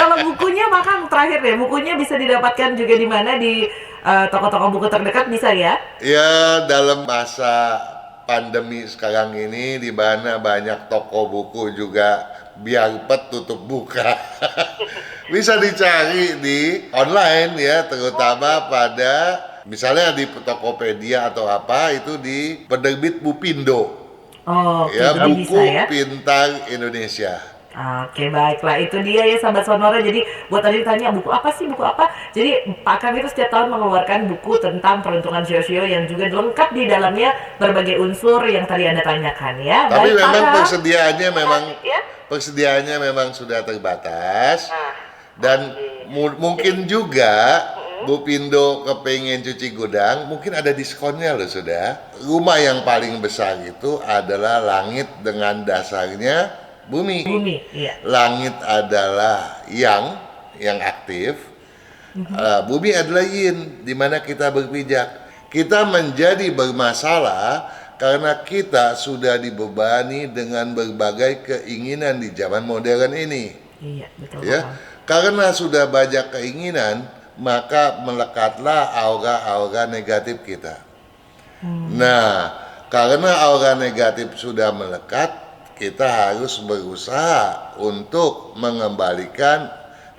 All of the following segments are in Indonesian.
Kalau bukunya Kang terakhir deh, bukunya bisa didapatkan juga di mana di toko-toko buku terdekat bisa ya? Ya, dalam masa pandemi sekarang ini di mana banyak toko buku juga biarpet tutup buka. Bisa dicari di online ya, terutama pada misalnya di Tokopedia atau apa itu di penerbit Bupindo. Oh, oke, Ya, jadi bisa buku ya. pintar Indonesia. Oke, baiklah. Itu dia ya sahabat Sonora. Jadi buat tadi ditanya buku apa sih, buku apa? Jadi Pak Kang itu setiap tahun mengeluarkan buku tentang peruntungan sio-sio yang juga lengkap di dalamnya berbagai unsur yang tadi Anda tanyakan ya. Tapi Baik Pak memang Kang. persediaannya persediaannya memang sudah terbatas dan mungkin juga Bu Pindo kepengen cuci gudang, mungkin ada diskonnya loh sudah. Rumah yang paling besar itu adalah langit dengan dasarnya bumi. Bumi, iya. Langit adalah yang aktif, bumi adalah yin, di mana kita berpijak. Kita menjadi bermasalah karena kita sudah dibebani dengan berbagai keinginan di zaman modern ini. Iya, betul Pak Ya, Kang. karena sudah banyak keinginan, maka melekatlah aura-aura negatif kita. Nah, karena aura negatif sudah melekat, kita harus berusaha untuk mengembalikan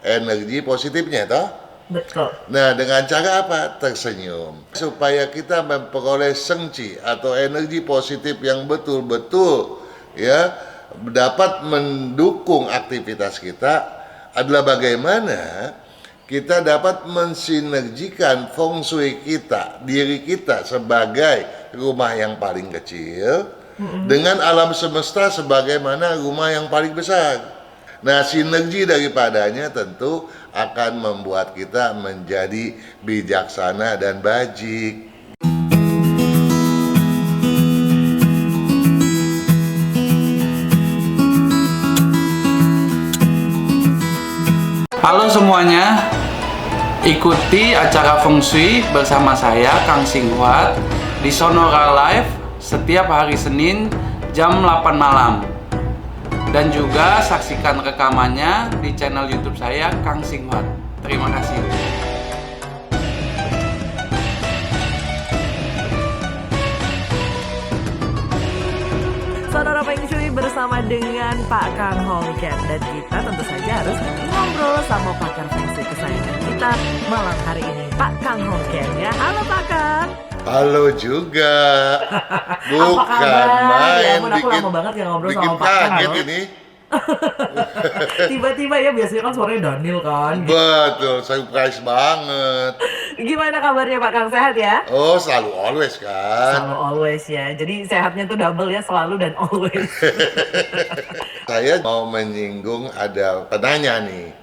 energi positifnya, toh. Betul. Nah, dengan cara apa? Tersenyum. Supaya kita memperoleh sengci atau energi positif yang betul-betul ya dapat mendukung aktivitas kita adalah bagaimana kita dapat mensinergikan feng shui kita, diri kita sebagai rumah yang paling kecil dengan alam semesta sebagaimana rumah yang paling besar. Nah, sinergi daripadanya tentu akan membuat kita menjadi bijaksana dan bajik. Halo semuanya, ikuti acara Feng Shui bersama saya Kang Singhuat di Sonora Live setiap hari Senin jam 8 malam. Dan juga saksikan rekamannya di channel YouTube saya Kang Singhuat. Terima kasih. Sonora Feng Shui bersama dengan Pak Kang Hongken. Dan kita tentu saja harus ngobrol sama pakar Feng Shui kesayangan kita malam hari ini, Pak Kang Hongken ya. Halo Pak Kang. Halo juga. Apa Bukan kabar? Ya main ampun, aku lama banget gak ngobrol bikin sama Pak Kang. kaget ini. Tiba-tiba ya, biasanya kan suaranya Daniel kan. Betul, surprise banget. Gimana kabarnya Pak Kang, sehat ya? Oh, selalu always kan. Selalu always ya. Jadi sehatnya tuh double ya, selalu dan always. Saya mau menyinggung ada penanya nih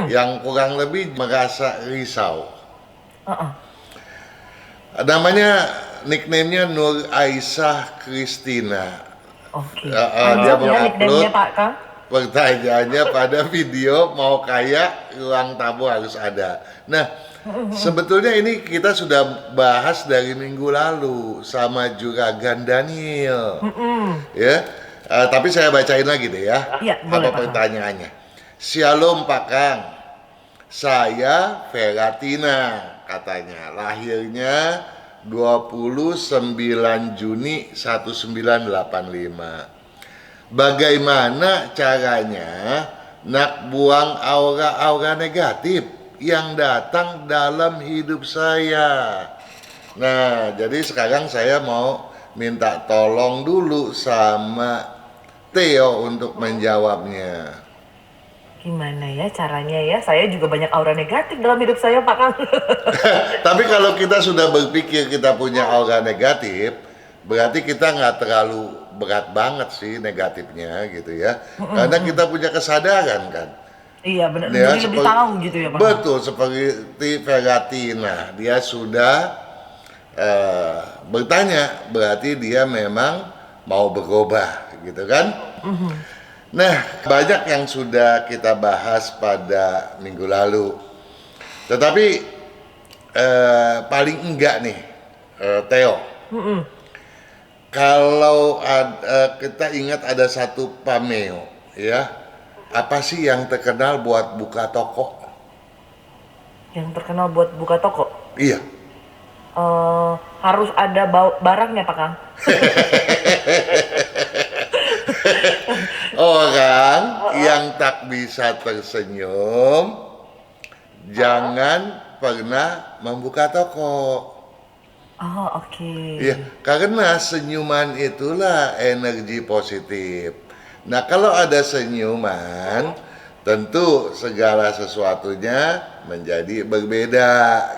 yang kurang lebih merasa risau. Namanya nickname-nya Nur Aisyah Christina. Oke. Dia Panjang ya mengupload nickname-nya Pak Kang. pertanyaannya pada video mau kaya ruang tamu harus ada. Nah, sebetulnya ini kita sudah bahas dari minggu lalu sama Juragan Daniel. Ya, tapi saya bacain lagi deh ya. Iya, boleh, Apa Pak Kang. pertanyaannya? Shalom Pak Kang. Saya Veratina katanya. Lahirnya 29 Juni 1985. Bagaimana caranya nak buang aura-aura negatif yang datang dalam hidup saya? Nah, jadi sekarang saya mau minta tolong dulu sama Theo untuk menjawabnya. Gimana ya caranya ya? Saya juga banyak aura negatif dalam hidup saya, Pak Kang. Tapi kalau kita sudah berpikir kita punya aura negatif, berarti kita nggak terlalu berat banget sih negatifnya gitu ya. Karena kita punya kesadaran kan. Iya benar. Ya, Jadi lebih tahu gitu ya, Pak Kang. betul, seperti Veratina. Dia sudah bertanya, berarti dia memang mau berubah gitu kan. Nah, banyak yang sudah kita bahas pada minggu lalu. Tetapi paling enggak nih, Theo. Kalau kita ingat ada satu pameo, ya, Apa sih yang terkenal buat buka toko? Yang terkenal buat buka toko. Iya. Harus ada barangnya Pak Kang. Orang yang tak bisa tersenyum jangan pernah membuka toko. Oh, oke. Ya, karena senyuman itulah energi positif. Nah, kalau ada senyuman, tentu segala sesuatunya menjadi berbeda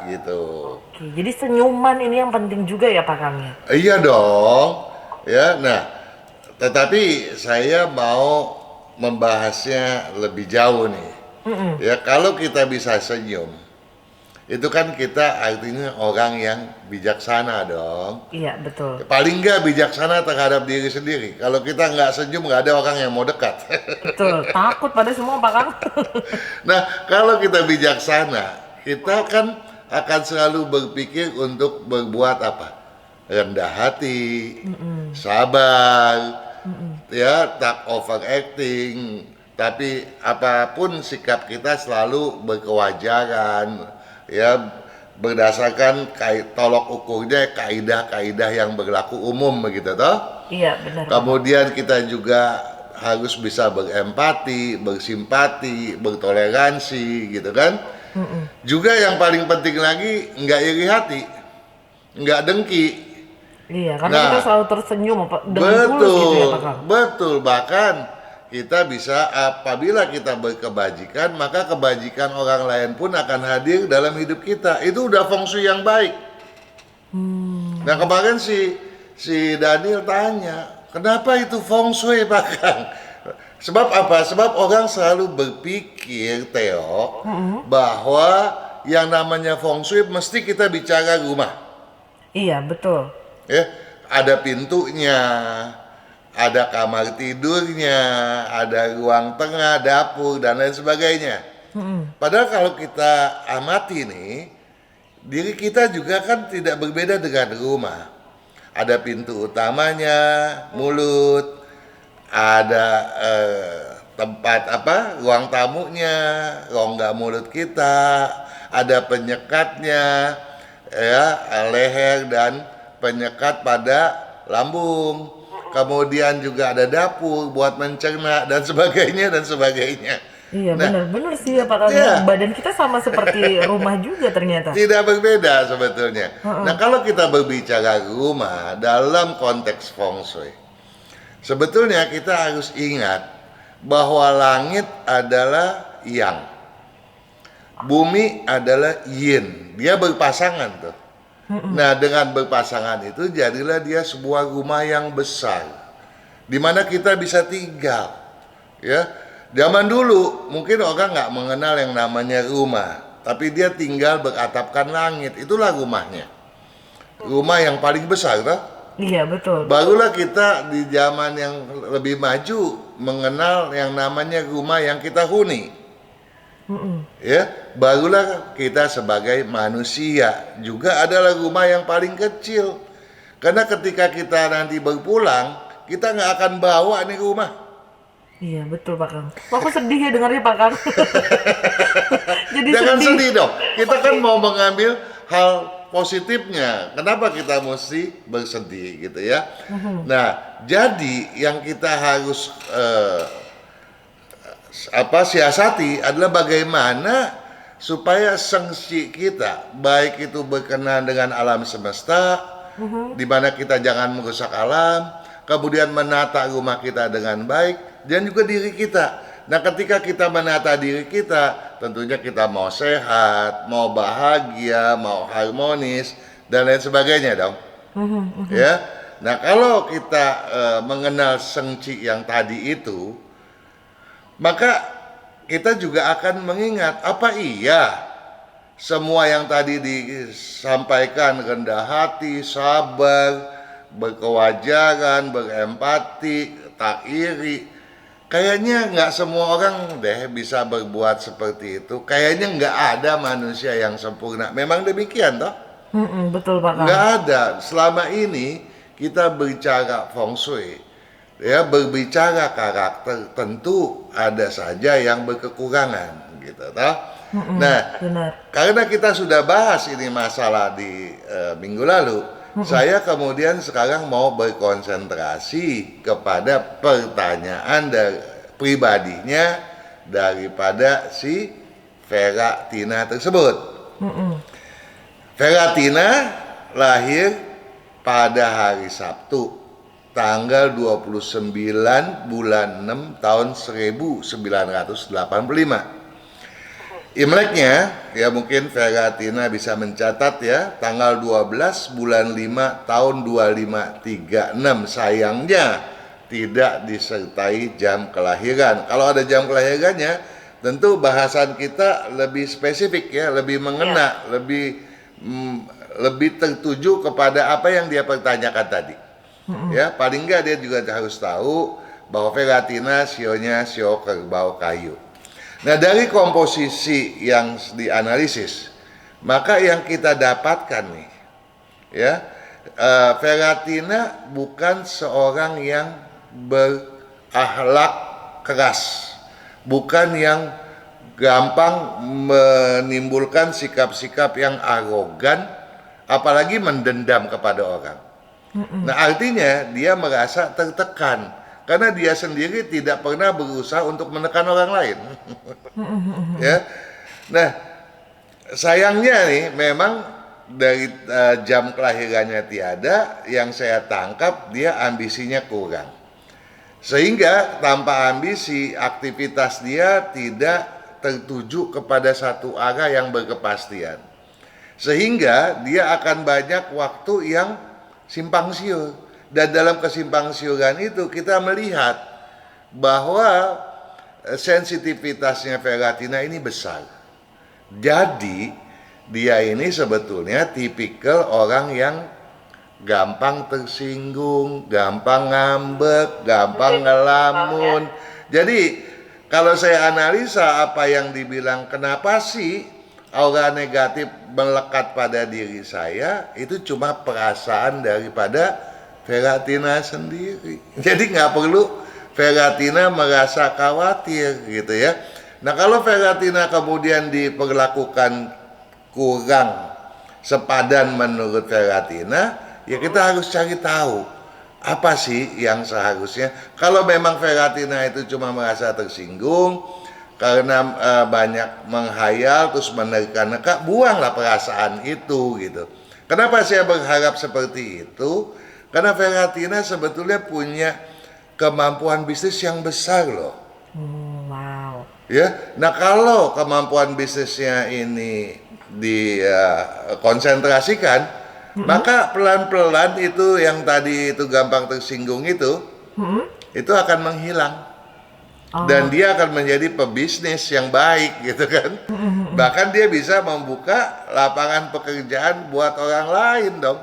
gitu. Oke, jadi senyuman ini yang penting juga ya Pak Kang ya? Iya dong. Ya, nah, tetapi saya mau membahasnya lebih jauh nih. Ya, kalau kita bisa senyum, itu kan kita artinya orang yang bijaksana dong. Iya, betul. Paling nggak bijaksana terhadap diri sendiri. Kalau kita nggak senyum, nggak ada orang yang mau dekat. Betul, takut pada semua Pak Kang. Nah, kalau kita bijaksana, kita kan akan selalu berpikir untuk berbuat apa? Rendah hati, sabar, ya, tak overacting. Tapi apapun sikap kita selalu berkewajaran, ya, berdasarkan tolok ukurnya kaidah-kaidah yang berlaku umum begitu toh. Iya, benar. Kemudian kita juga harus bisa berempati, bersimpati, bertoleransi gitu kan. Juga yang paling penting lagi nggak iri hati, nggak dengki. Iya, karena Nah, kita selalu tersenyum dengan tulus gitu ya Pak Kang. betul. Bahkan kita bisa, apabila kita berkebajikan, maka kebajikan orang lain pun akan hadir dalam hidup kita. Itu udah feng shui yang baik. Nah, kemarin si Daniel tanya, kenapa itu feng shui Pak Kang? Sebab apa? Sebab orang selalu berpikir, Theo, bahwa yang namanya feng shui mesti kita bicara rumah. Iya, betul. Ya, ada pintunya, ada kamar tidurnya, ada ruang tengah, dapur, dan lain sebagainya. Padahal kalau kita amati nih, diri kita juga kan tidak berbeda dengan rumah. Ada pintu utamanya, mulut, ada tempat ruang tamunya, rongga mulut kita, ada penyekatnya, ya, leher dan penyekat pada lambung. Kemudian juga ada dapur buat mencerna dan sebagainya dan sebagainya. Iya, Nah, benar sih ya Pak Kang. iya. Badan kita sama seperti rumah juga ternyata. Tidak berbeda sebetulnya. Nah, kalau kita berbicara rumah dalam konteks feng shui, sebetulnya kita harus ingat bahwa langit adalah yang, bumi adalah yin. Dia berpasangan tuh. Nah, dengan berpasangan itu jadilah dia sebuah rumah yang besar di mana kita bisa tinggal. Ya, zaman dulu mungkin orang nggak mengenal yang namanya rumah, tapi dia tinggal beratapkan langit. Itulah rumahnya. Rumah yang paling besar, toh? Iya, betul. Barulah kita di zaman yang lebih maju mengenal yang namanya rumah yang kita huni. Ya, barulah kita sebagai manusia juga adalah rumah yang paling kecil. Karena ketika kita nanti berpulang, kita nggak akan bawa nih rumah. Iya, betul Pak Kang. Kok aku sedih ya dengarnya Pak Kang. Jadi Jangan sedih. sedih dong. Kita kan mau mengambil hal positifnya. Kenapa kita mesti bersedih gitu ya? Nah, jadi yang kita harus siasati adalah bagaimana supaya sengsi kita, baik itu berkenan dengan alam semesta, di mana kita jangan merusak alam, kemudian menata rumah kita dengan baik, dan juga diri kita. Nah, ketika kita menata diri kita, tentunya kita mau sehat, mau bahagia, mau harmonis, dan lain sebagainya dong. Ya. Nah, kalau kita mengenal sengci yang tadi itu, maka kita juga akan mengingat, apa iya semua yang tadi disampaikan, rendah hati, sabar, berkewajaran, berempati, tak iri, kayaknya nggak semua orang deh bisa berbuat seperti itu. Kayaknya nggak ada manusia yang sempurna. Memang demikian toh? Betul Pak Kang. Nggak ada. Selama ini kita bicara feng shui, Ya, berbicara karakter tentu ada saja yang berkekurangan gitu toh. Nah, Benar. karena kita sudah bahas ini masalah di minggu lalu, saya kemudian sekarang mau berkonsentrasi kepada pertanyaan dari pribadinya daripada si Vera Tina tersebut. Vera Tina lahir pada hari Sabtu tanggal 29 bulan 6 tahun 1985. Imleknya, ya mungkin Vera Tina bisa mencatat ya, tanggal 12 bulan 5 tahun 2536. Sayangnya tidak disertai jam kelahiran. Kalau ada jam kelahirannya, tentu bahasan kita lebih spesifik ya, lebih mengena, lebih tertuju kepada apa yang dia pertanyakan tadi. Ya, paling enggak dia juga harus tahu bahwa Vera Tina sionya sio kerbau kayu. Nah, dari komposisi yang dianalisis, maka yang kita dapatkan nih, ya, Vera Tina bukan seorang yang berakhlak keras, bukan yang gampang menimbulkan sikap-sikap yang arogan, apalagi mendendam kepada orang. Nah, artinya dia merasa tertekan karena dia sendiri tidak pernah berusaha untuk menekan orang lain. Ya. Nah, sayangnya nih memang dari jam kelahirannya tiada, yang saya tangkap dia ambisinya kurang. Sehingga tanpa ambisi aktivitas dia tidak tertuju kepada satu arah yang berkepastian. Sehingga dia akan banyak waktu yang simpang siur. Dan dalam kesimpang siuran itu kita melihat bahwa sensitivitasnya Vera Tina ini besar. Jadi dia ini sebetulnya tipikal orang yang gampang tersinggung, gampang ngambek, gampang ngelamun. Jadi kalau saya analisa apa yang dibilang kenapa sih aura negatif melekat pada diri saya, itu cuma perasaan daripada Vera Tina sendiri. Jadi nggak perlu Vera Tina merasa khawatir gitu ya. Nah, kalau Vera Tina kemudian diperlakukan kurang sepadan menurut Vera Tina, ya kita harus cari tahu apa sih yang seharusnya. Kalau memang Vera Tina itu cuma merasa tersinggung karena banyak menghayal terus menerka-nerka, buanglah perasaan itu gitu. Kenapa saya berharap seperti itu? Karena Vera Tina sebetulnya punya kemampuan bisnis yang besar loh. Wow. Ya, nah kalau kemampuan bisnisnya ini dikonsentrasikan, maka pelan-pelan itu yang tadi itu gampang tersinggung itu akan menghilang. Dan dia akan menjadi pebisnis yang baik gitu kan. Bahkan dia bisa membuka lapangan pekerjaan buat orang lain dong.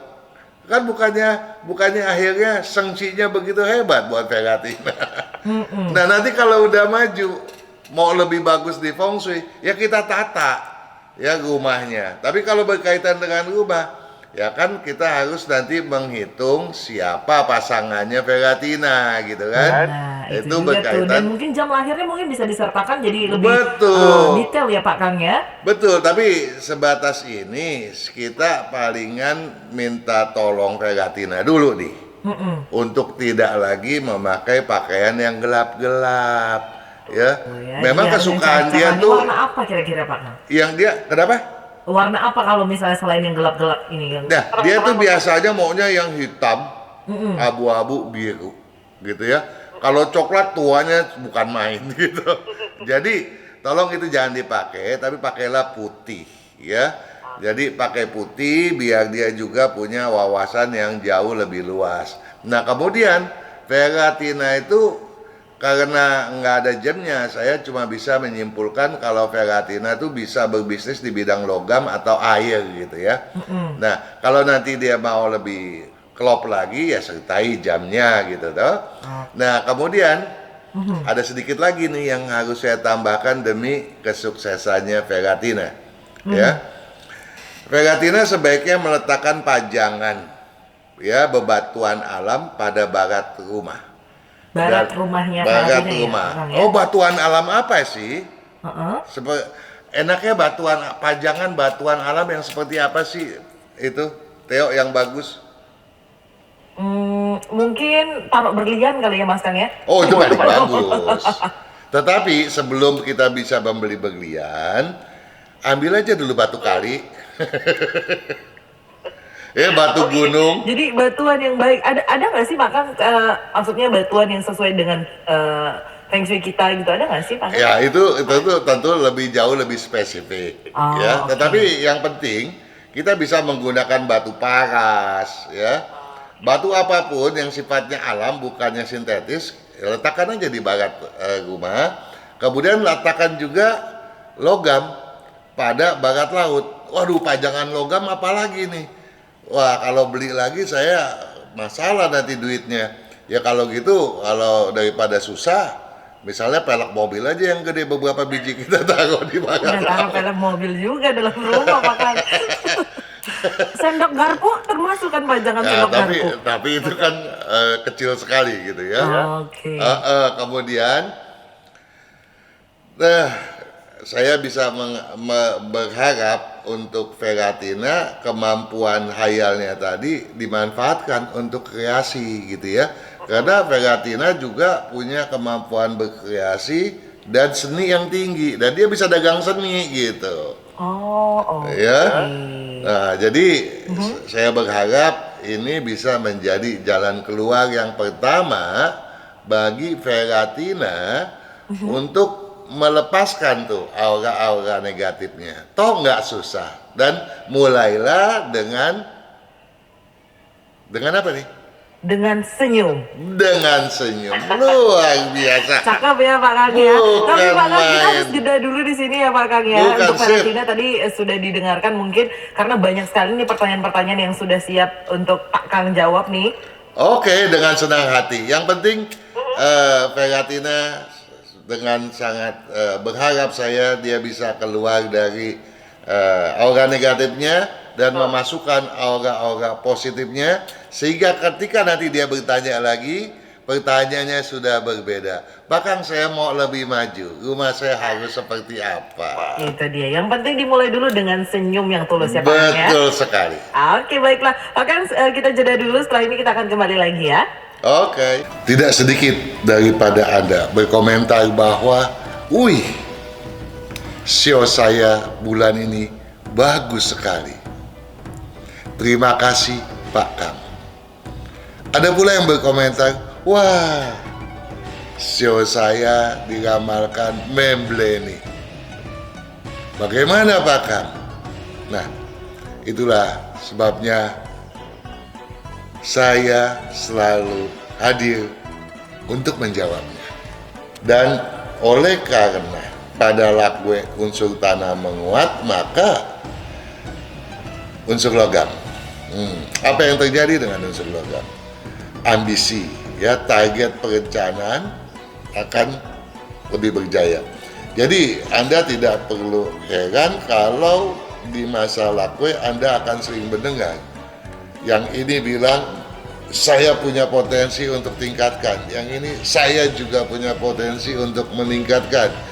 Kan bukannya akhirnya sengsinya begitu hebat buat Vera Tina. Nah, nanti kalau udah maju mau lebih bagus di feng shui, ya kita tata ya rumahnya. Tapi kalau berkaitan dengan rumah, ya kan kita harus nanti menghitung siapa pasangannya Vera Tina gitu kan. Nah, itu juga tuh. Dan berkaitan. mungkin jam lahirnya mungkin bisa disertakan jadi lebih Betul. detail ya Pak Kang ya. Betul, tapi sebatas ini kita palingan minta tolong Vera Tina dulu nih. Untuk tidak lagi memakai pakaian yang gelap-gelap ya. Oh ya, Memang iya, kesukaan dan dia cocoknya tuh warna apa kira-kira Pak Kang? yang dia kenapa? Warna apa kalau misalnya selain yang gelap-gelap ini yang Nah, dia tuh biasanya maunya yang hitam, abu-abu, biru gitu ya. Kalau coklat tuanya bukan main gitu. Jadi tolong itu jangan dipakai, tapi pakailah putih ya. Jadi pakai putih biar dia juga punya wawasan yang jauh lebih luas. Nah, kemudian Vera Tina itu karena nggak ada jamnya, saya cuma bisa menyimpulkan kalau Vera Tina itu bisa berbisnis di bidang logam atau air gitu ya. Nah, kalau nanti dia mau lebih klop lagi ya sertai jamnya gitu toh. Nah, kemudian ada sedikit lagi nih yang harus saya tambahkan demi kesuksesannya Vera Tina. Ya. Vera Tina sebaiknya meletakkan pajangan ya bebatuan alam pada barat rumah. Barat rumahnya barat Veratina rumah. ya, Kang, ya? Oh, batuan alam apa sih? Heeh. Enaknya pajangan batuan alam yang seperti apa sih itu, Theo, yang bagus? Mungkin taruh berlian kali ya Mas Kang ya? Oh, itu paling bagus. Tetapi sebelum kita bisa membeli berlian, ambil aja dulu batu kali. Batu gunung. Jadi batuan yang baik, ada nggak sih Pak Kang, maksudnya batuan yang sesuai dengan Feng Shui kita gitu, ada nggak sih Pak Kang? Ya, itu tentu jauh lebih spesifik. Oh, Ya, oke. tetapi yang penting kita bisa menggunakan batu paras, ya. Batu apapun yang sifatnya alam, bukannya sintetis, letakkan aja di barat rumah. Kemudian letakkan juga logam pada barat laut. Waduh, pajangan logam apalagi nih? Wah, kalau beli lagi saya masalah nanti duitnya. Ya kalau gitu, kalau daripada susah, misalnya pelek mobil aja yang gede, beberapa biji kita taruh di barat Udah taruh laut. pelek mobil juga dalam rumah Pak Kang. Sendok garpu termasuk kan pajangan Ya, sendok garpu. tapi itu kan kecil sekali gitu ya. Oke. Kemudian, saya bisa berharap untuk Veratina kemampuan hayalnya tadi dimanfaatkan untuk kreasi gitu ya. Karena Veratina juga punya kemampuan berkreasi dan seni yang tinggi, dan dia bisa dagang seni gitu. Oh, oke. Ya. Nah, jadi saya berharap ini bisa menjadi jalan keluar yang pertama bagi Veratina untuk melepaskan tuh aura-aura negatifnya. Toh nggak susah. Dan mulailah dengan apa nih? Dengan senyum. Dengan senyum. Luar biasa. Cakep ya Pak Kang ya. Bukan Tapi Pak Kang, kita main. harus jeda dulu di sini ya Pak Kang ya. Bukan, Untuk sip. Veratina tadi sudah didengarkan mungkin karena banyak sekali nih pertanyaan-pertanyaan yang sudah siap untuk Pak Kang jawab nih. Oke, dengan senang hati. Yang penting Veratina dengan sangat berharap dia bisa keluar dari aura negatifnya dan memasukkan aura-aura positifnya, sehingga ketika nanti dia bertanya lagi, pertanyaannya sudah berbeda. Bahkan saya mau lebih maju, rumah saya harus seperti apa? Itu dia. Yang penting dimulai dulu dengan senyum yang tulus ya Pak Kang ya. Betul sekali. Oke, baiklah. Pak Kang, kita jeda dulu. Setelah ini kita akan kembali lagi ya. Oke. Tidak sedikit daripada Anda berkomentar bahwa, wih, show saya bulan ini bagus sekali. Terima kasih Pak Kang. Ada pula yang berkomentar, wah, show saya diramalkan membleni. Bagaimana Pak Kang? Nah, itulah sebabnya saya selalu hadir untuk menjawabnya. Dan oleh karena pada lakwe unsur tanah menguat, maka unsur logam. Apa yang terjadi dengan unsur logam? Ambisi, ya, target perencanaan akan lebih berjaya. Jadi Anda tidak perlu heran kalau di masa lakwe Anda akan sering mendengar yang ini bilang saya punya potensi untuk tingkatkan, yang ini saya juga punya potensi untuk meningkatkan.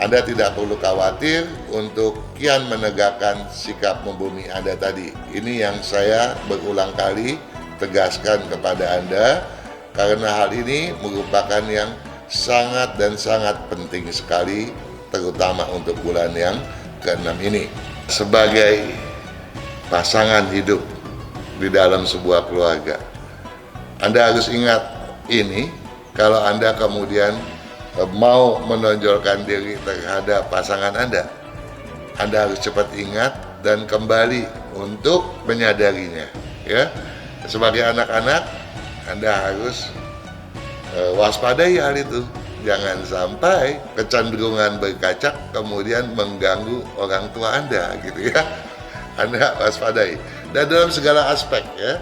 Anda tidak perlu khawatir untuk kian menegakkan sikap membumi Anda tadi. Ini yang saya berulang kali tegaskan kepada Anda, karena hal ini merupakan yang sangat dan sangat penting sekali, terutama untuk bulan yang ke-6 ini. Sebagai pasangan hidup di dalam sebuah keluarga, Anda harus ingat ini. Kalau Anda kemudian mau menonjolkan diri terhadap pasangan Anda harus cepat ingat dan kembali untuk menyadarinya, ya. Sebagai anak-anak, Anda harus waspadai hal itu. Jangan sampai kecenderungan berkacak kemudian mengganggu orang tua Anda, gitu ya. Anda waspadai. Dan dalam segala aspek, ya.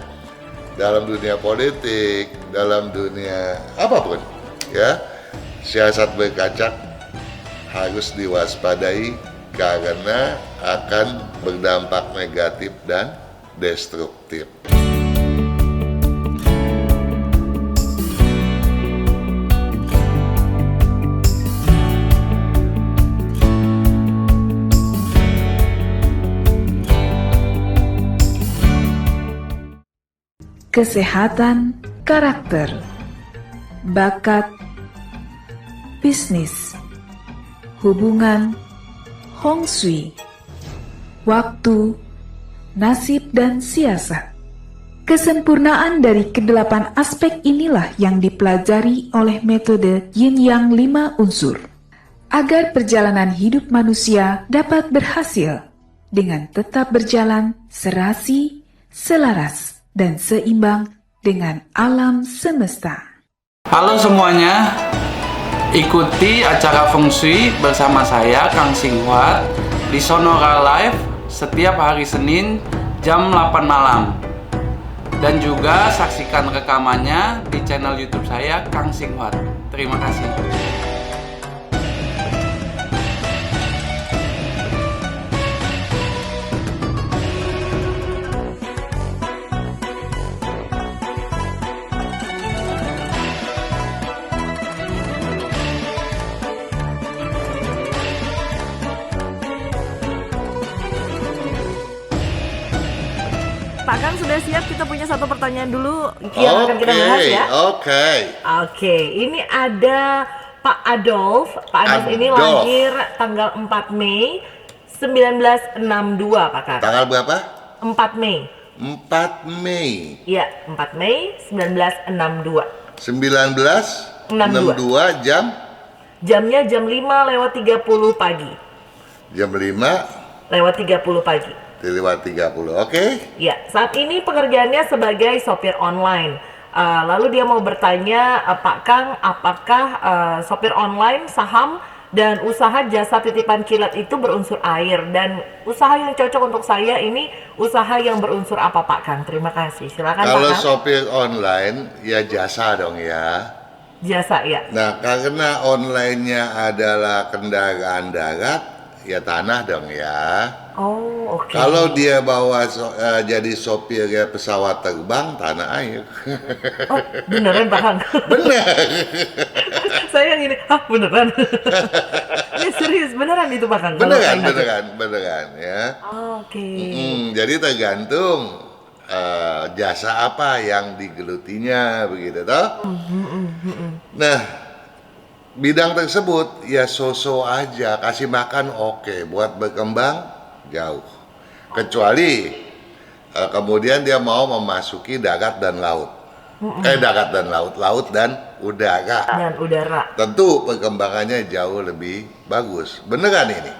Dalam dunia politik, dalam dunia apapun, ya. Siasat berkacak harus diwaspadai karena akan berdampak negatif dan destruktif. kesehatan, karakter, bakat, bisnis, hubungan, Hong Shui, waktu, nasib, dan siasat. Kesempurnaan dari kedelapan aspek inilah yang dipelajari oleh metode Yin Yang 5 unsur, agar perjalanan hidup manusia dapat berhasil dengan tetap berjalan serasi, selaras, dan seimbang dengan alam semesta. Halo semuanya, ikuti acara Feng Shui bersama saya Kang Singhuat di Sonora Live setiap hari Senin jam 8 malam. Dan juga saksikan rekamannya di channel YouTube saya Kang Singhuat. Terima kasih. Pak Kang sudah siap? Kita punya satu pertanyaan dulu yang akan kita bahas ya. Oke, ini ada Pak Adolf. Pak Adolf ini lahir tanggal 4 Mei 1962, Pak Kang. Tanggal berapa? 4 Mei. 4 Mei. Iya, 4 Mei 1962. 1962 jam? Jamnya jam 5:30 pagi. Jam 5:30 pagi. lewat 30, oke? Ya, saat ini pekerjaannya sebagai sopir online. Lalu dia mau bertanya, Pak Kang, apakah sopir online, saham, dan usaha jasa titipan kilat itu berunsur air? Dan usaha yang cocok untuk saya ini usaha yang berunsur apa, Pak Kang? Terima kasih. Silakan, Pak Kalau Kang. sopir online, ya jasa dong ya. Jasa, ya. Nah, karena online-nya adalah kendaraan darat, ya tanah dong ya. Oh, oke. Kalau dia bawa jadi sopir ya pesawat terbang, tanah air. Oh, beneran, Pak Kang? Benar. Saya gini, beneran? Ini serius, beneran itu, Pak Kang? Kalau kayak gitu? Beneran ya. Oke. Jadi tergantung jasa apa yang digelutinya, begitu toh. Nah, bidang tersebut ya so-so aja, kasih makan oke, buat berkembang jauh. Kecuali kemudian dia mau memasuki darat dan laut. Darat dan laut, laut dan udara. Dan udara. Tentu perkembangannya jauh lebih bagus. Beneran ini.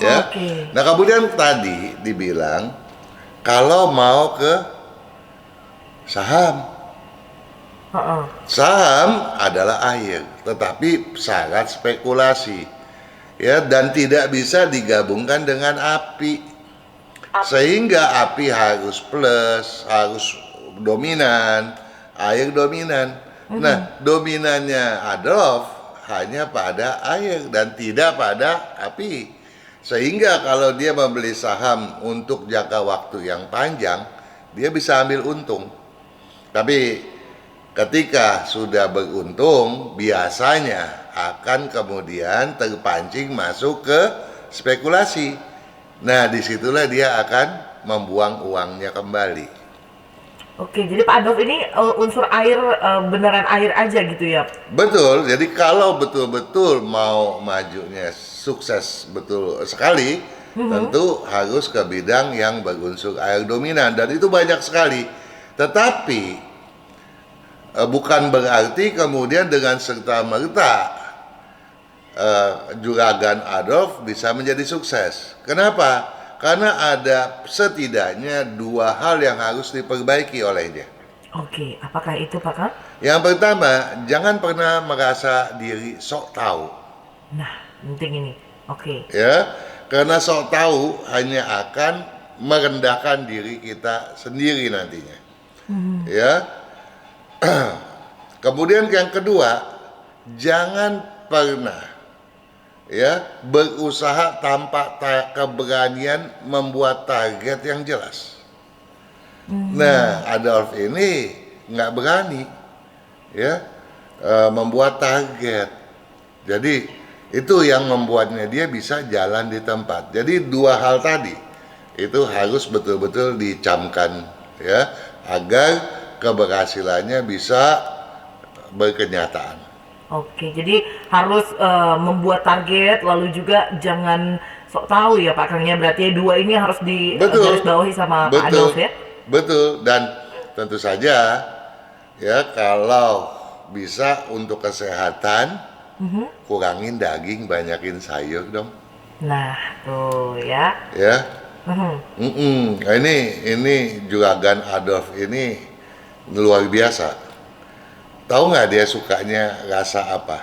Ya. Oke. Nah, kemudian tadi dibilang kalau mau ke saham. Saham adalah air, tetapi syarat spekulasi, ya, dan tidak bisa digabungkan dengan api, sehingga api harus plus, harus dominan, air dominan. Nah, dominannya Adolf hanya pada air dan tidak pada api, sehingga kalau dia membeli saham untuk jangka waktu yang panjang, dia bisa ambil untung. Tapi ketika sudah beruntung, biasanya akan kemudian terpancing masuk ke spekulasi. Nah, disitulah dia akan membuang uangnya kembali. Oke, jadi Pak Adolf ini unsur air, beneran air aja gitu ya? Betul, jadi kalau betul-betul mau majunya sukses betul sekali, tentu harus ke bidang yang berunsur air dominan, dan itu banyak sekali. Tetapi bukan berarti kemudian dengan serta-merta juragan Adolf bisa menjadi sukses. Kenapa? Karena ada setidaknya dua hal yang harus diperbaiki olehnya. Oke, apakah itu, Pak Kang? Yang pertama, jangan pernah merasa diri sok tahu. Nah, penting ini. Oke. Ya, karena sok tahu hanya akan merendahkan diri kita sendiri nantinya. Ya. Kemudian yang kedua, jangan pernah ya berusaha tanpa keberanian membuat target yang jelas. Nah, Adolf ini nggak berani ya membuat target. Jadi itu yang membuatnya dia bisa jalan di tempat. Jadi dua hal tadi itu harus betul-betul dicamkan ya, agar keberhasilannya bisa berkenyataan. Oke, jadi harus membuat target, lalu juga jangan sok tahu ya Pak Kang ya. Berarti dua ini harus digarisbawahi sama Pak Adolf ya. Betul, dan tentu saja ya kalau bisa untuk kesehatan, kurangin daging, banyakin sayur dong. Nah, tuh ya. Ya. Nah, ini juragan Adolf ini luar biasa. Tahu nggak dia sukanya rasa apa?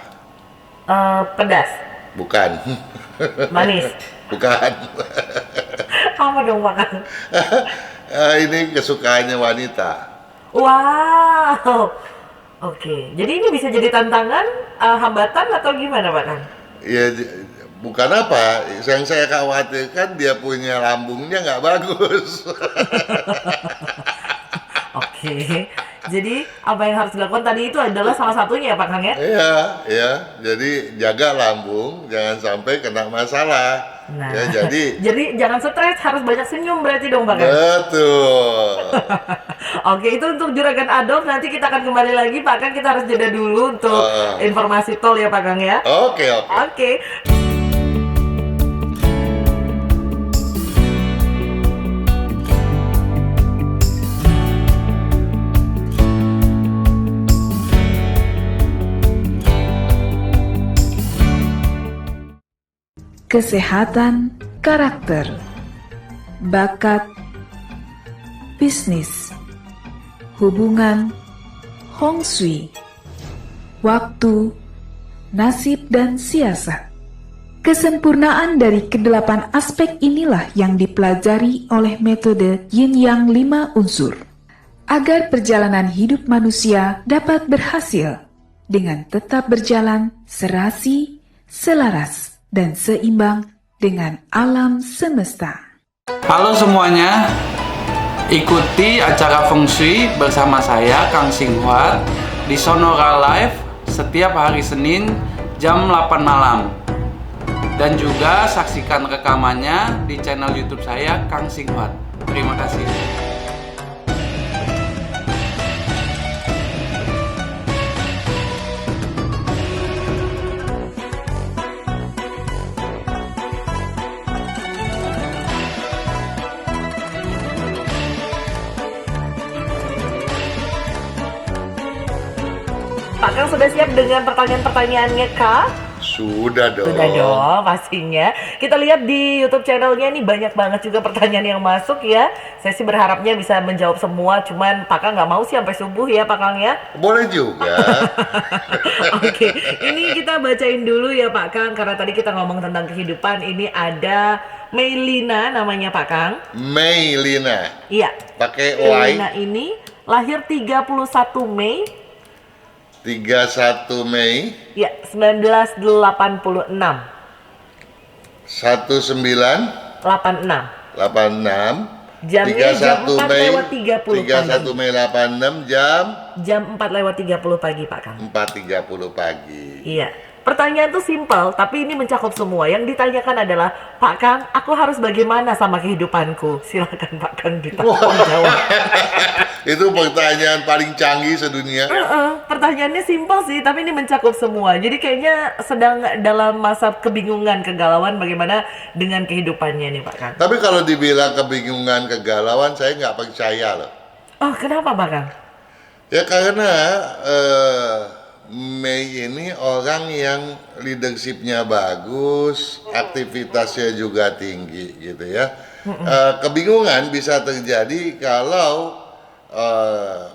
Pedas, Bukan. manis. Bukan. Apa dong Pak Kang? Ini kesukaannya wanita. Wow. Oke, jadi ini bisa jadi tantangan, hambatan atau gimana Pak Kang? Ya, bukan apa. Yang saya khawatirkan dia punya lambungnya nggak bagus. Oke, jadi apa yang harus dilakukan tadi itu adalah salah satunya ya Pak Kang ya? Iya, iya. Jadi jaga lambung, jangan sampai kena masalah. Nah, Ya, jadi jadi jangan stres, harus banyak senyum berarti dong Pak Kang? betul. Oke, itu untuk juragan Adolf. Nanti kita akan kembali lagi Pak Kang. Kita harus jeda dulu untuk informasi tol ya Pak Kang ya. Oke, oke. Oke. Kesehatan karakter, bakat, bisnis, hubungan, Hong Shui, waktu, nasib dan siasat. Kesempurnaan dari kedelapan aspek inilah yang dipelajari oleh metode Yin Yang 5 unsur. Agar perjalanan hidup manusia dapat berhasil dengan tetap berjalan serasi, selaras, dan seimbang dengan alam semesta. Halo semuanya, ikuti acara Feng Shui bersama saya Kang Singhuat di Sonora Live setiap hari Senin jam 8 malam. Dan juga saksikan rekamannya di channel YouTube saya Kang Singhuat. Terima kasih. Pak Kang sudah siap dengan pertanyaan-pertanyaannya Kak? Sudah dong. Sudah dong, pastinya. Kita lihat di YouTube channelnya ini banyak banget juga pertanyaan yang masuk ya. Saya sih berharapnya bisa menjawab semua, cuman Pak Kang nggak mau sih sampai subuh ya Pak Kang ya. Boleh juga. Oke, ini kita bacain dulu ya Pak Kang, karena tadi kita ngomong tentang kehidupan. Ini ada Meilina namanya Pak Kang. Meilina. Iya. Pakai Y. Meilina ini lahir 31 Mei 31 Mei ya 1986. 1986 Jamnya jam 4 lewat 30 31 Mei 86 jam 4 lewat 30 pagi Pak Kang. 4.30 pagi. Iya. Pertanyaan tuh simpel, tapi ini mencakup semua. Yang ditanyakan adalah, Pak Kang, aku harus bagaimana sama kehidupanku? Silakan Pak Kang jawab. Itu pertanyaan paling canggih sedunia. Pertanyaannya simpel sih, tapi ini mencakup semua. Jadi kayaknya sedang dalam masa kebingungan, kegalauan bagaimana dengan kehidupannya nih Pak Kang. Tapi kalau dibilang kebingungan, kegalauan, saya nggak percaya loh. Oh, kenapa Pak Kang? Ya karena Mei ini orang yang leadershipnya bagus, aktivitasnya juga tinggi gitu ya. Kebingungan bisa terjadi kalau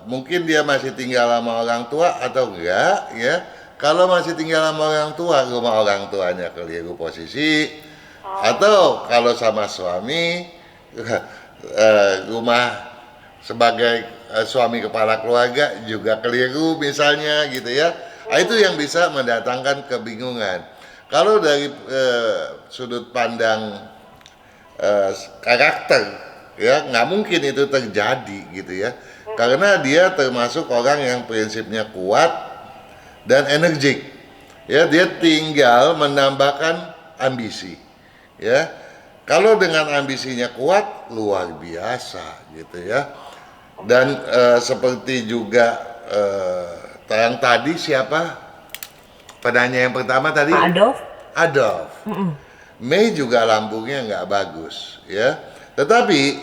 mungkin dia masih tinggal sama orang tua atau enggak ya. Kalau masih tinggal sama orang tua, rumah orang tuanya keliru posisi, atau kalau sama suami, rumah sebagai suami kepala keluarga juga keliru misalnya gitu ya. Nah, itu yang bisa mendatangkan kebingungan. Kalau dari sudut pandang karakter ya nggak mungkin itu terjadi gitu ya, karena dia termasuk orang yang prinsipnya kuat dan energik ya. Dia tinggal menambahkan ambisi ya. Kalau dengan ambisinya kuat luar biasa gitu ya. Dan seperti juga yang tadi siapa? Penanya yang pertama tadi? Pak Adolf? Adolf. Mei juga lambungnya nggak bagus, ya. Tetapi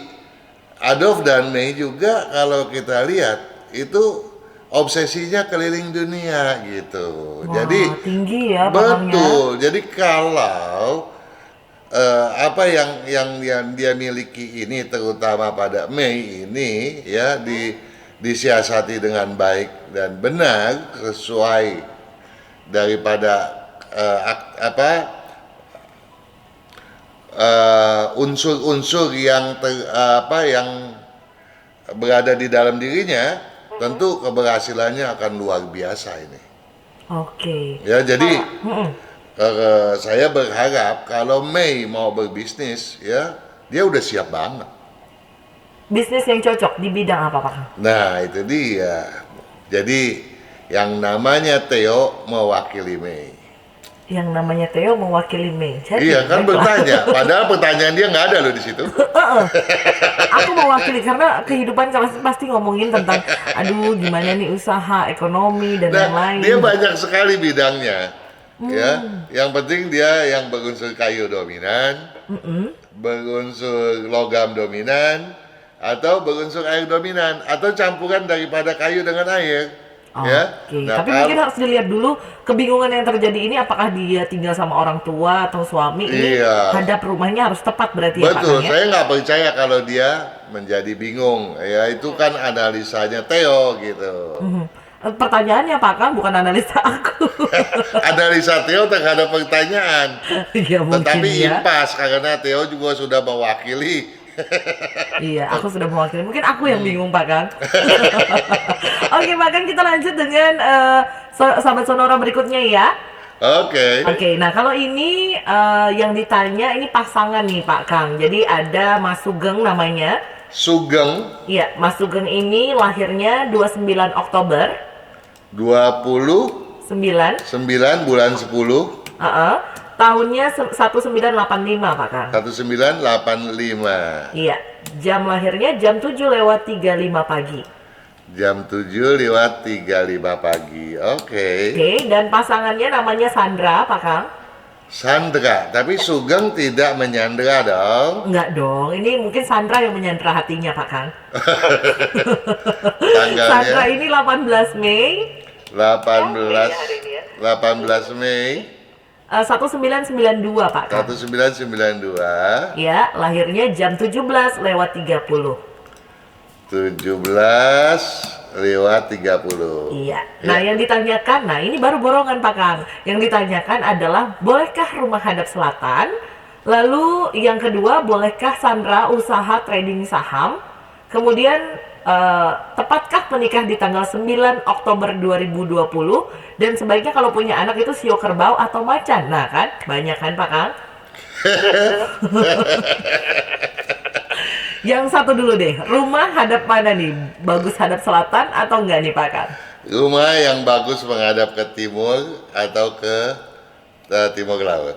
Adolf dan Mei juga kalau kita lihat itu obsesinya keliling dunia gitu. Wah, Jadi tinggi ya Pakang ya. betul. Jadi kalau apa yang dia miliki ini, terutama pada Mei ini, ya disiasati dengan baik dan benar sesuai daripada unsur-unsur yang yang berada di dalam dirinya, tentu keberhasilannya akan luar biasa ini. Oke. Ya, jadi saya berharap kalau Mei mau berbisnis, ya dia udah siap banget. Bisnis yang cocok di bidang apa Pakang? Nah, itu dia. Jadi yang namanya Theo mewakili Mei. Yang namanya Theo mewakili Mei. Jadi, Iya kan bertanya, padahal pertanyaan dia nggak ada loh di situ. aku mewakili karena kehidupan pasti ngomongin tentang aduh gimana nih usaha, ekonomi dan yang Nah, lain. dia banyak sekali bidangnya. Ya, yang penting dia yang berunsur kayu dominan, berunsur logam dominan, atau berunsur air dominan, atau campuran daripada kayu dengan air. Ya. Oke, Nah, tapi mungkin harus dilihat dulu kebingungan yang terjadi ini apakah dia tinggal sama orang tua atau suami ini Iya. hadap rumahnya harus tepat berarti ya Pak betul, Kang, ya? saya nggak percaya kalau dia menjadi bingung. Ya itu kan analisanya Theo gitu. Pertanyaannya Pak Kang bukan analisa aku. Analisa Theo terhadap pertanyaan. Ya mungkin Tetapi ya. impas karena Theo juga sudah mewakili. Iya, aku sudah mewakili. Mungkin aku yang bingung Pak Kang. Oke Pak Kang, kita lanjut dengan sahabat sonora berikutnya ya. Oke. Oke, nah kalau ini yang ditanya ini pasangan nih Pak Kang. Jadi ada Mas Sugeng namanya. Sugeng Iya, Mas Sugeng ini lahirnya 29 Oktober 29 9. bulan 10 Tahunnya 1985 Pak Kang. 1985. Iya, jam lahirnya jam 7:35 pagi. Jam 7:35 pagi. Oke. Oke, dan pasangannya namanya Sandra Pak Kang. Sandra, tapi Sugeng tidak menyandra dong. Enggak dong, ini mungkin Sandra yang menyandra hatinya Pak Kang. Tanggalnya Sandra ini 18 Mei 18 Mei 1992 Pak Kang. 1992. Ya, lahirnya jam 17:30. 17:30. Iya. Nah, yang ditanyakan, nah ini baru borongan Pak Kang. Yang ditanyakan adalah, bolehkah rumah hadap selatan? Lalu yang kedua, bolehkah Sandra usaha trading saham? Kemudian, tepatkah menikah di tanggal 9 Oktober 2020? Dan sebaiknya kalau punya anak itu sio kerbau atau macan? Nah kan, banyak kan Pak Kang? Yang satu dulu deh, rumah hadap mana nih? Bagus hadap selatan atau enggak nih Pak Kang? Rumah yang bagus menghadap ke timur atau ke timur laut.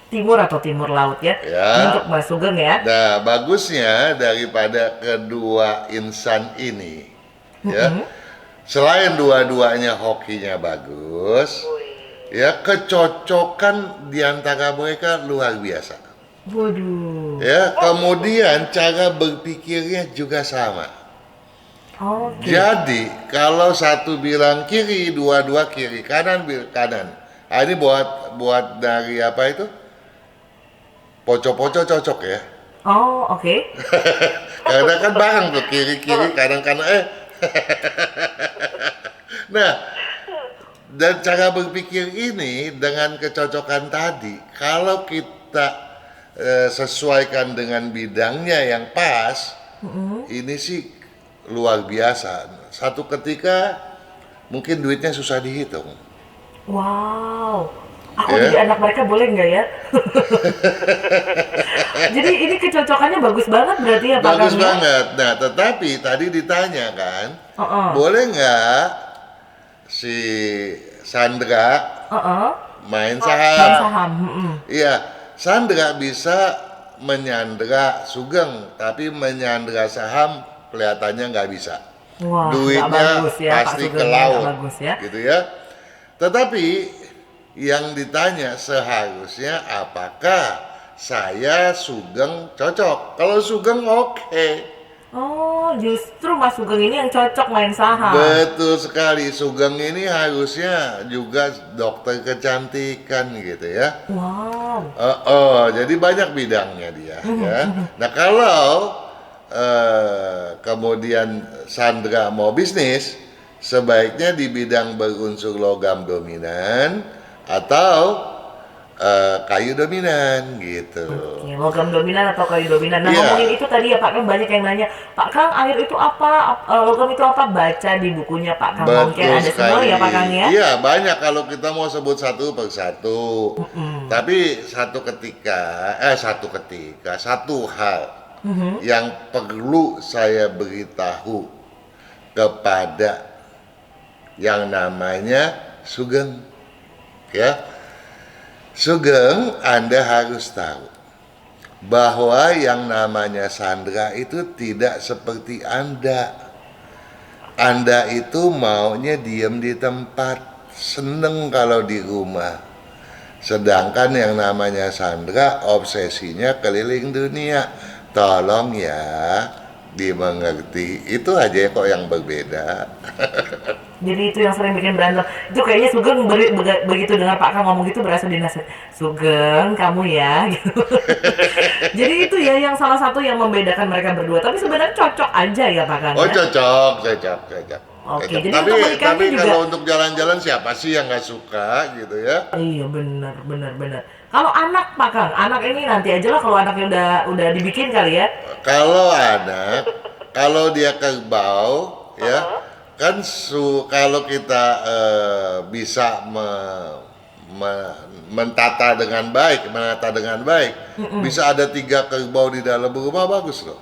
Timur atau timur laut ya? Ya. Untuk Mas Sugeng ya. Nah, bagusnya daripada kedua insan ini, ya, selain dua-duanya hokinya bagus, ya kecocokan di antara mereka luar biasa. Waduh. Ya, kemudian cara berpikirnya juga sama. Oke. Jadi kalau satu bilang kiri, dua-dua kiri, kanan kanan. Ah, ini buat dari apa itu? Poco-poco cocok ya. Oh, oke. Karena kan bareng tuh kiri-kiri, kanan-kanan. Nah, dan cara berpikir ini dengan kecocokan tadi, kalau kita sesuaikan dengan bidangnya yang pas, ini sih luar biasa. Satu ketika mungkin duitnya susah dihitung. Wow. Aku Ya. jadi anak mereka boleh nggak ya? Jadi ini kecocokannya bagus banget berarti ya Pak Kang? Bagus ya? banget. Nah, tetapi tadi ditanya kan, boleh nggak si Sandra main Main saham? saham. Iya, Sandra bisa menyandra Sugeng, tapi menyandra saham kelihatannya nggak bisa. Wah, nggak duitnya bagus ya, Pak pasti ke Sugeng, nggak laut, bagus ya. gitu ya. Tetapi yang ditanya seharusnya apakah saya Sugeng cocok? Kalau Sugeng oke. Oh, justru Mas Sugeng ini yang cocok main saham. Betul sekali, Sugeng ini harusnya juga dokter kecantikan gitu ya. Wow. Jadi banyak bidangnya dia ya. Nah kalau kemudian Sandra mau bisnis, sebaiknya di bidang berunsur logam dominan atau kayu dominan gitu. Oke, logam dominan atau kayu dominan. Nah, Iya. ngomongin itu tadi ya Pak Kang, banyak yang nanya, Pak Kang, air itu apa? Logam itu apa? Baca di bukunya Pak Kang. Mungkin ada semua ya Pak Kang ya? Iya, banyak kalau kita mau sebut satu per satu. Tapi satu hal yang perlu saya beritahu kepada yang namanya Sugeng, ya. Sugeng, Anda harus tahu bahwa yang namanya Sandra itu tidak seperti Anda. Anda itu maunya diam di tempat, seneng kalau di rumah. Sedangkan yang namanya Sandra obsesinya keliling dunia. Tolong ya dimengerti. Itu aja kok yang berbeda. Jadi itu yang sering bikin berantem. Itu kayaknya Sugeng begitu dengar Pak Kang ngomong gitu berasa dinasihat. Sugeng, kamu ya. Gitu. Jadi itu ya yang salah satu yang membedakan mereka berdua. Tapi sebenarnya cocok aja ya Pak Kang. Oh Ya? cocok. Oke, Cocok. jadi Tapi untuk menikahnya juga. kalau untuk jalan-jalan siapa sih yang nggak suka gitu ya? Iya benar. Kalau anak Pak Kang, anak ini nanti aja lah kalau anaknya udah dibikin kali ya. Kalau anak, kalau dia kerbau, ya kan kalau kita bisa menata dengan baik, bisa ada 3 kerbau di dalam rumah, bagus loh.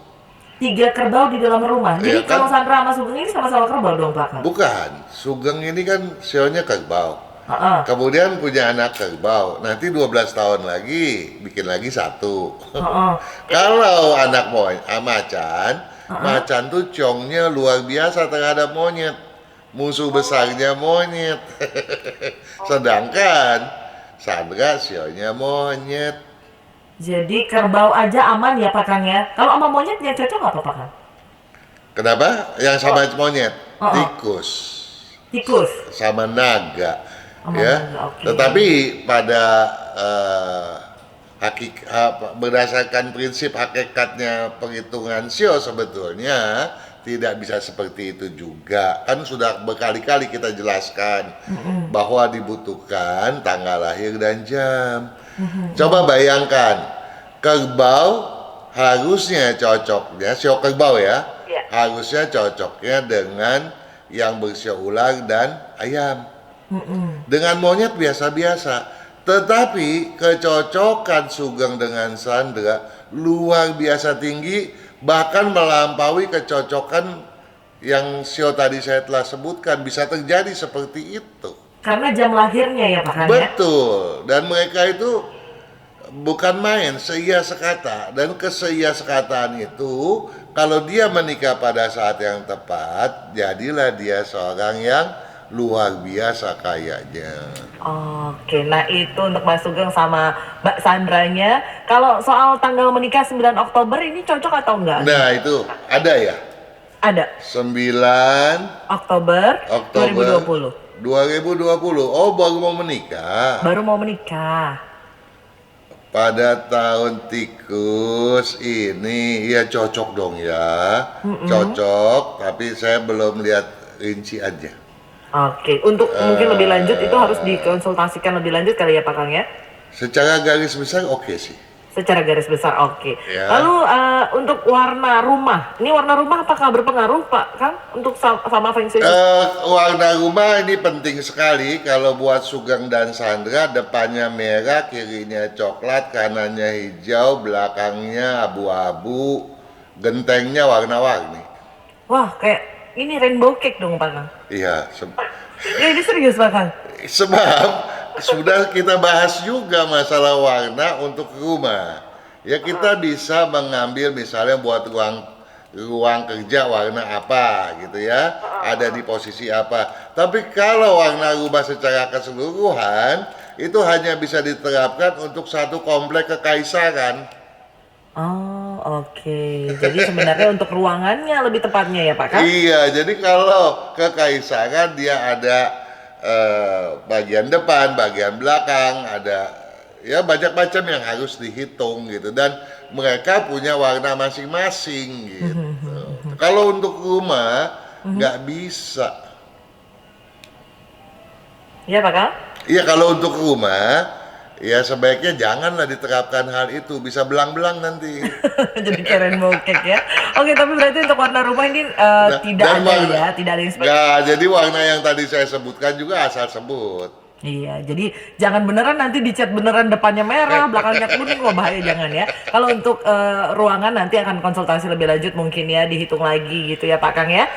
3 kerbau di dalam rumah. Jadi Iya kan? kalau Sandra sama Sugeng ini sama-sama kerbau dong Pak Kang. Bukan, Sugeng ini kan sionya kerbau. Heeh. Kemudian punya anak kerbau, nanti 12 tahun lagi bikin lagi 1. Heeh. Kalau anak macan tuh congnya luar biasa terhadap monyet. Musuh besarnya monyet. Sedangkan Sandra sionya monyet. Jadi kerbau aja aman ya Pak Kang ya. Kalau sama monyet yang cocok apa Pak Kang? Kenapa? Yang sama monyet? Oh. Tikus Tikus. sama naga. Sama Ya. naga, oke. Tetapi pada berdasarkan prinsip hakikatnya perhitungan sio sebetulnya tidak bisa seperti itu juga. Kan sudah berkali-kali kita jelaskan bahwa dibutuhkan tanggal lahir dan jam. Coba bayangkan, kerbau harusnya cocoknya, sio kerbau ya, Iya. harusnya cocoknya dengan yang bersio ular dan ayam. Dengan monyet biasa-biasa. Tetapi kecocokan Sugeng dengan Sandra luar biasa tinggi, bahkan melampaui kecocokan yang sio tadi saya telah sebutkan. Bisa terjadi seperti itu. Karena jam lahirnya ya Pak Kang ya. Betul. Dan mereka itu bukan main, seia sekata. Dan keseia sekataan itu, kalau dia menikah pada saat yang tepat, jadilah dia seorang yang luar biasa kayaknya. Oke, nah itu untuk Mas Sugeng sama Mbak Sandranya. Kalau soal tanggal menikah 9 Oktober ini cocok atau enggak? Nah itu ada ya, Ada. 9 Oktober, Oktober 2020. 2020. Oh baru mau menikah. Baru mau menikah. Pada tahun tikus ini ya cocok dong ya. Cocok, tapi saya belum lihat rinci aja. Oke, untuk mungkin lebih lanjut itu harus dikonsultasikan lebih lanjut kali ya Pak Kang ya? Secara garis besar oke sih. Secara garis besar oke. Ya. Lalu untuk warna rumah, ini warna rumah apakah berpengaruh Pak Kang untuk sama Feng Shui? Warna rumah ini penting sekali. Kalau buat Sugeng dan Sandra, depannya merah, kirinya coklat, kanannya hijau, belakangnya abu-abu, gentengnya warna-warni. Wah, kayak ini rainbow cake dong Pak Kang. Iya, Ya ini serius Pak Kang. sebab sudah kita bahas juga masalah warna untuk rumah. Ya kita bisa mengambil misalnya buat ruang ruang kerja warna apa gitu ya, ada di posisi apa. Tapi kalau warna rumah secara keseluruhan itu hanya bisa diterapkan untuk satu komplek kekaisaran. Oh, oke. Jadi sebenarnya untuk ruangannya lebih tepatnya ya Pak Kang? Iya, jadi kalau kekaisaran dia ada bagian depan, bagian belakang, ada ya banyak macam yang harus dihitung gitu, dan mereka punya warna masing-masing gitu. Kalau untuk rumah nggak bisa. Iya Pak Kang? Iya, kalau untuk rumah ya sebaiknya janganlah diterapkan hal itu, bisa belang-belang nanti. Jadi keren bokek ya. Oke, tapi berarti untuk warna rumah ini tidak Dan ada ya, tidak ada yang spesifik. nggak, jadi warna yang tadi saya sebutkan juga asal sebut. Iya, jadi jangan beneran nanti dicat beneran depannya merah, belakangnya kuning, wah bahaya jangan ya. Kalau untuk ruangan nanti akan konsultasi lebih lanjut mungkin ya, dihitung lagi gitu ya Pak Kang ya.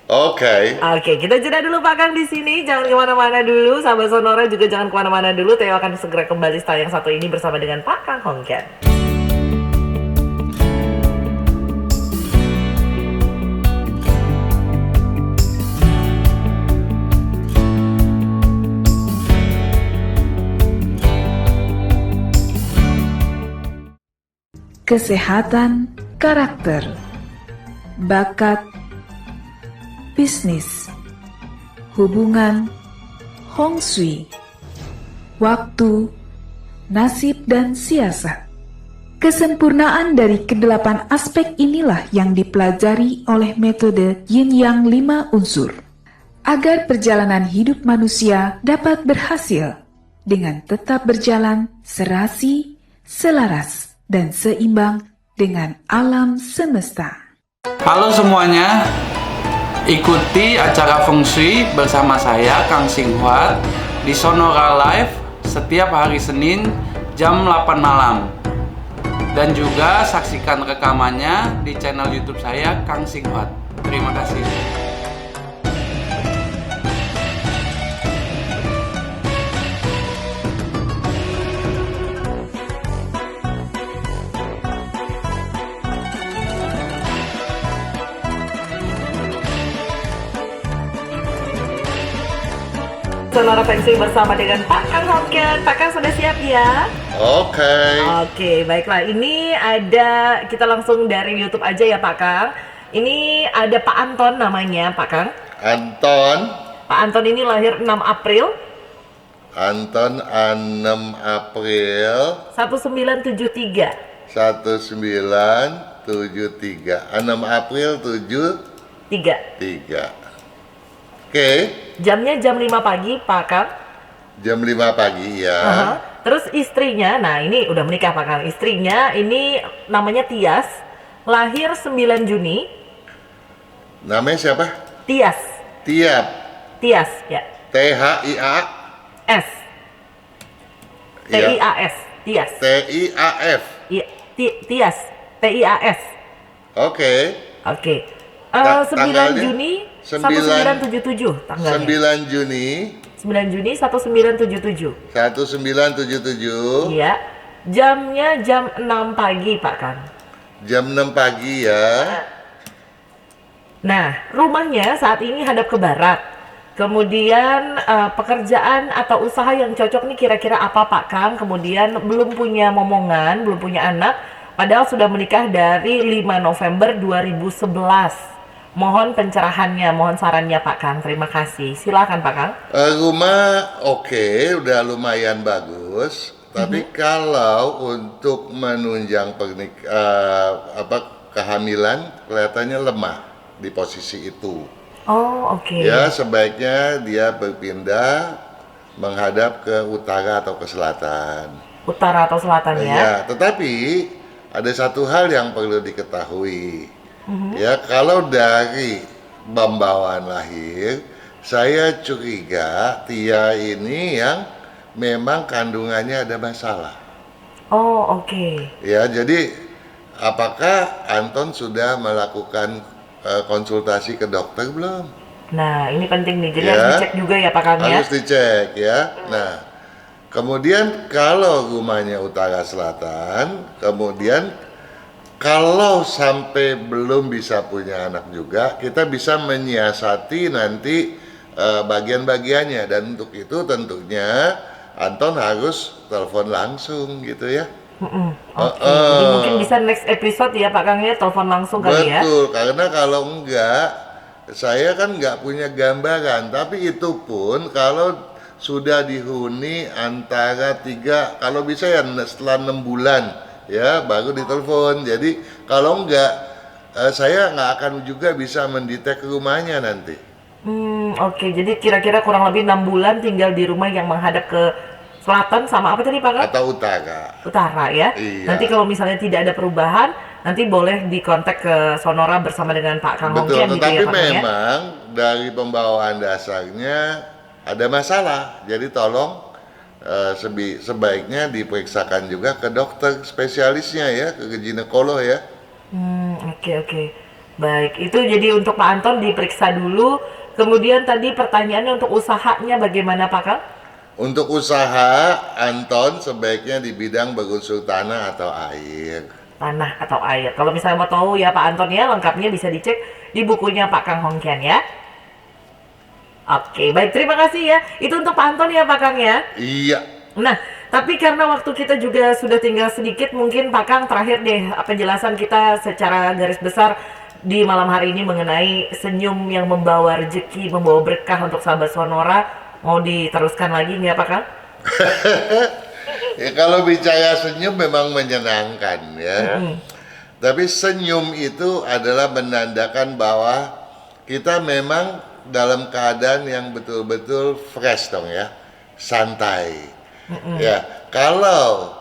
Oke. Oke, kita jeda dulu Pak Kang di sini. Jangan kemana-mana dulu, sahabat Sonora juga jangan kemana-mana dulu. Theo akan segera kembali setelah yang satu ini bersama dengan Pak Kang Hongkian. Kesehatan karakter, bakat, bisnis, hubungan, Hong Shui, waktu, nasib dan siasat. Kesempurnaan dari kedelapan aspek inilah yang dipelajari oleh metode Yin Yang 5 unsur, agar perjalanan hidup manusia dapat berhasil dengan tetap berjalan serasi, selaras, dan seimbang dengan alam semesta. Halo semuanya, ikuti acara Feng Shui bersama saya Kang Singhuat di Sonora Live setiap hari Senin jam 8 malam. Dan juga saksikan rekamannya di channel YouTube saya Kang Singhuat. Terima kasih. Sonora Feng Shui bersama dengan Pak Kang Hongkian. Pak Kang sudah siap ya? Oke. Oke, baiklah. Ini ada, kita langsung dari YouTube aja ya Pak Kang. Ini ada Pak Anton namanya Pak Kang. Anton. Pak Anton ini lahir 6 April Anton 6 April 1973. 1973. 6 April 73. Oke. Jamnya jam 5 pagi Pak Kang. Jam 5 pagi ya. Aha. Terus istrinya, nah ini udah menikah Pak Kang. Istrinya ini namanya Tias, lahir 9 Juni. Namanya siapa? Tias. Tiap. Tias ya. THIA. S. TIAS. Tias. TIAF. Iya, Tias. TIAS. Oke. Oke. Tanggalnya? 9 Juni 1977 tanggalnya. 9 Juni 9 Juni 1977. 1977. Iya. Jamnya jam 6 pagi, Pak Kang. Jam 6 pagi ya. Nah, rumahnya saat ini hadap ke barat. Kemudian pekerjaan atau usaha yang cocok nih kira-kira apa Pak Kang? Kemudian belum punya momongan, belum punya anak, padahal sudah menikah dari 5 November 2011. Mohon pencerahannya, mohon sarannya Pak Kang. Terima kasih. Silakan Pak Kang. Rumah oke, udah lumayan bagus. Tapi kalau untuk menunjang kehamilan kelihatannya lemah di posisi itu. Oh, oke. Ya, sebaiknya dia berpindah menghadap ke utara atau ke selatan. Utara atau selatan ya? Ya, tetapi ada satu hal yang perlu diketahui. Ya, kalau dari bawaan lahir, saya curiga Tia ini yang memang kandungannya ada masalah. Oh, oke. Ya, jadi apakah Anton sudah melakukan konsultasi ke dokter belum? Nah, ini penting nih. Jadi Ya. harus dicek juga ya Pak Kang ya? Harus dicek ya. Nah, kemudian kalau rumahnya utara selatan, kemudian Kalau sampai belum bisa punya anak juga, kita bisa menyiasati nanti bagian-bagiannya, dan untuk itu tentunya Anton harus telepon langsung gitu ya. Oke, jadi mungkin bisa next episode ya Pak Kang ya, telepon langsung kali ya. Betul, karena kalau enggak, saya kan nggak punya gambaran, tapi itu pun kalau sudah dihuni antara 3, kalau bisa ya setelah 6 bulan ya baru ditelepon. Jadi kalau enggak, saya nggak akan juga bisa mendetek rumahnya nanti. Oke, jadi kira-kira kurang lebih 6 bulan tinggal di rumah yang menghadap ke selatan sama apa tadi Pak Kang? Atau utara. Utara ya. Iya. Nanti kalau misalnya tidak ada perubahan, nanti boleh dikontak ke Sonora bersama dengan Pak Kang Betul, Hongkian gitu tetapi ya Pak Kang ya. memang dari pembawaan dasarnya ada masalah. Jadi tolong sebaiknya diperiksakan juga ke dokter spesialisnya ya, ke ginekolog ya. Oke. Baik, itu jadi untuk Pak Anton diperiksa dulu. Kemudian tadi pertanyaannya untuk usahanya bagaimana Pak Kang? Untuk usaha, Anton sebaiknya di bidang berunsur tanah atau air. Tanah atau air. Kalau misalnya mau tahu ya Pak Anton ya, lengkapnya bisa dicek di bukunya Pak Kang Hongkian ya. Oke, baik, terima kasih ya. Itu untuk Pak Anton ya Pak Kang ya. Iya. Nah, tapi karena waktu kita juga sudah tinggal sedikit, mungkin Pak Kang terakhir deh penjelasan kita secara garis besar di malam hari ini mengenai senyum yang membawa rezeki, membawa berkah untuk sahabat Sonora. Mau diteruskan lagi nggak Pak Kang? Ya, kalau bicara senyum memang menyenangkan ya. Tapi senyum itu adalah menandakan bahwa kita memang dalam keadaan yang betul-betul fresh dong ya, santai. Ya, kalau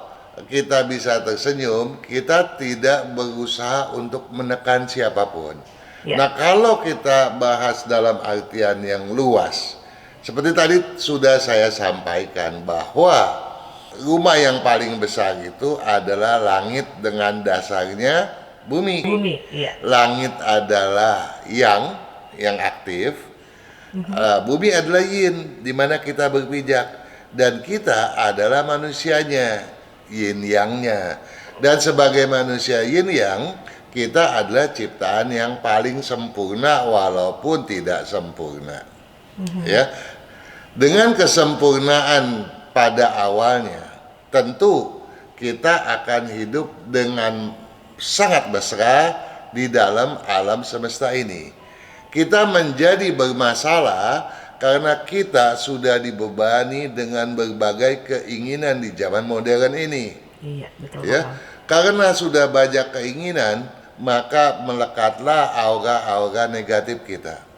kita bisa tersenyum, kita tidak berusaha untuk menekan siapapun. Ya. Nah, kalau kita bahas dalam artian yang luas, seperti tadi sudah saya sampaikan bahwa rumah yang paling besar itu adalah langit dengan dasarnya bumi. Bumi, iya. Langit adalah yang aktif, bumi adalah yin, di mana kita berpijak, dan kita adalah manusianya, yin yangnya. Dan sebagai manusia yin yang, kita adalah ciptaan yang paling sempurna walaupun tidak sempurna. Ya, dengan kesempurnaan pada awalnya, tentu kita akan hidup dengan sangat mesra di dalam alam semesta ini. Kita menjadi bermasalah karena kita sudah dibebani dengan berbagai keinginan di zaman modern ini. Iya, betul. Ya, karena sudah banyak keinginan, maka melekatlah aura-aura negatif kita.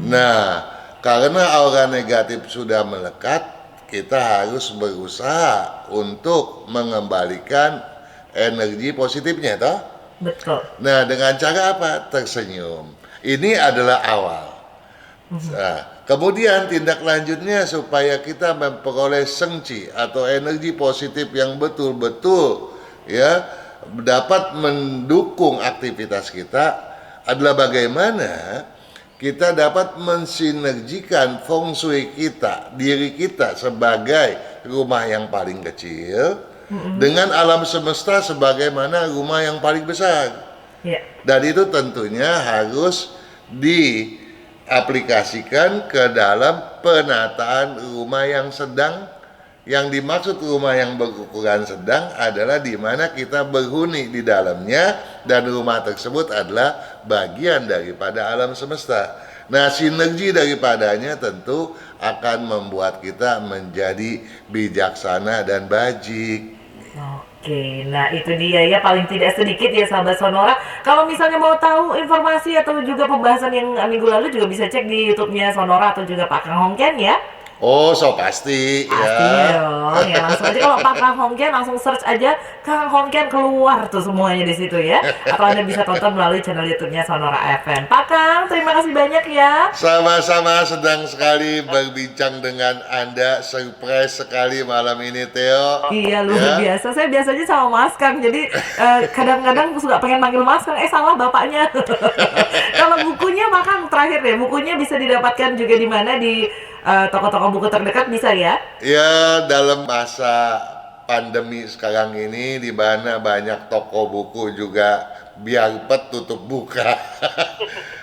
Nah, karena aura negatif sudah melekat, kita harus berusaha untuk mengembalikan energi positifnya, toh? Betul. Nah, dengan cara apa? Tersenyum. Ini adalah awal. Nah, kemudian tindak lanjutnya supaya kita memperoleh sengci atau energi positif yang betul-betul ya dapat mendukung aktivitas kita adalah bagaimana kita dapat mensinergikan feng shui kita, diri kita sebagai rumah yang paling kecil dengan alam semesta sebagaimana rumah yang paling besar. Iya. Dan itu tentunya harus diaplikasikan ke dalam penataan rumah yang sedang. Yang dimaksud rumah yang berukuran sedang adalah di mana kita berhuni di dalamnya, dan rumah tersebut adalah bagian daripada alam semesta. Nah, sinergi daripadanya tentu akan membuat kita menjadi bijaksana dan bajik. Oke, nah itu dia ya, paling tidak sedikit ya sahabat Sonora. Kalau misalnya mau tahu informasi atau juga pembahasan yang minggu lalu juga bisa cek di YouTube-nya Sonora atau juga Pak Kang Hongkian ya. Oh, so pasti Pastinya ya. dong, ya langsung aja kalau Pak Kang Hongkian langsung search aja Kang Hongkian, keluar tuh semuanya di situ ya. Atau Anda bisa tonton melalui channel YouTube-nya Sonora FM. Pak Kang, terima kasih banyak ya. Sama-sama, senang sekali berbincang dengan Anda. Surprise sekali malam ini, Theo. Iya, luar biasa. Saya biasanya sama Mas Kang, jadi kadang-kadang suka pengen manggil Mas Kang, salah bapaknya. Kalau bukunya Pak Kang terakhir deh, bukunya bisa didapatkan juga di mana, di toko-toko buku terdekat bisa ya? Ya, dalam masa pandemi sekarang ini, di mana banyak toko buku juga biarpet tutup buka.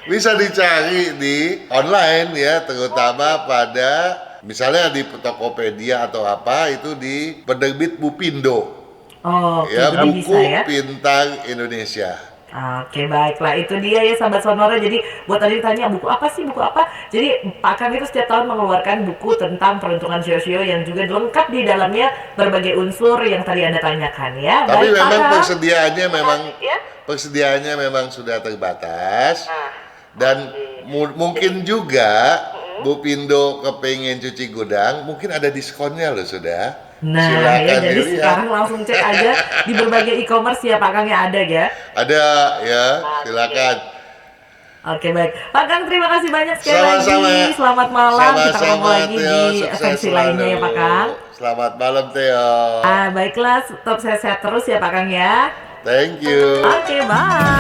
Bisa dicari di online ya, terutama pada misalnya di Tokopedia atau apa, itu di penerbit Bupindo. Oh, oke, Ya, jadi bisa buku ya. pintar Indonesia. Oke, baiklah, itu dia ya sahabat Sonora. Jadi buat tadi ditanya buku apa sih, buku apa? Jadi Pak Kang itu setiap tahun mengeluarkan buku tentang peruntungan shio-shio yang juga lengkap di dalamnya berbagai unsur yang tadi Anda tanyakan ya. Tapi Baik, Pak memang Kang. persediaannya Ya. memang sudah terbatas, dan mungkin juga Bu Pindo kepengen cuci gudang, mungkin ada diskonnya loh sudah. Nah, Silakan ya jadi dilihat. sekarang langsung cek aja di berbagai e-commerce ya Pak Kang ya, ada ya. Ada ya, silakan. Oke, baik. Pak Kang, terima kasih banyak sekali Sama-sama. lagi. Selamat malam. Kita ketemu Sama-sama, lagi Theo. di Sukses sesi lainnya ya Pak Kang. selalu. Selamat malam Theo. Baiklah, tetap sehat-sehat terus ya Pak Kang ya. Thank you. Oke, bye.